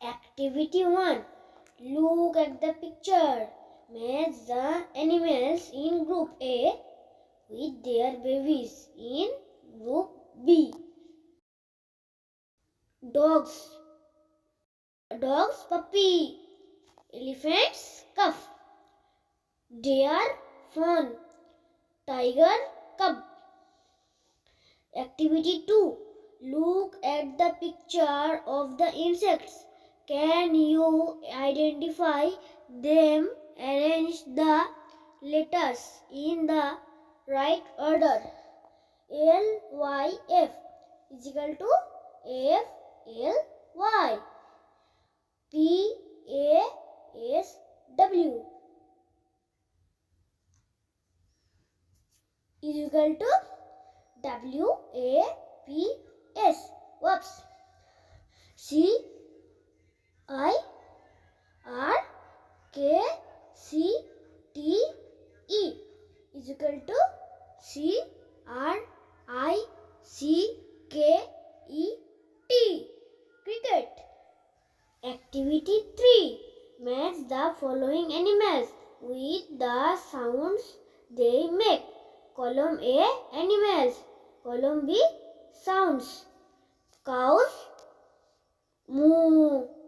Activity 1. Look at the picture. Match the animals in group A with their babies in group B. Dogs. Dog's puppy. Elephant's calf. Deer fawn. Tiger cub. Activity 2. Look at the picture of the insects. Can you identify them? Arrange the letters in the right order. LYF is equal to FLY. PASW is equal to WAPS. Whoops. CIRKCTE is equal to CRICKET. Cricket. Activity 3. Match the following animals with the sounds they make. Column A, animals. Column B, sounds. Cows moo.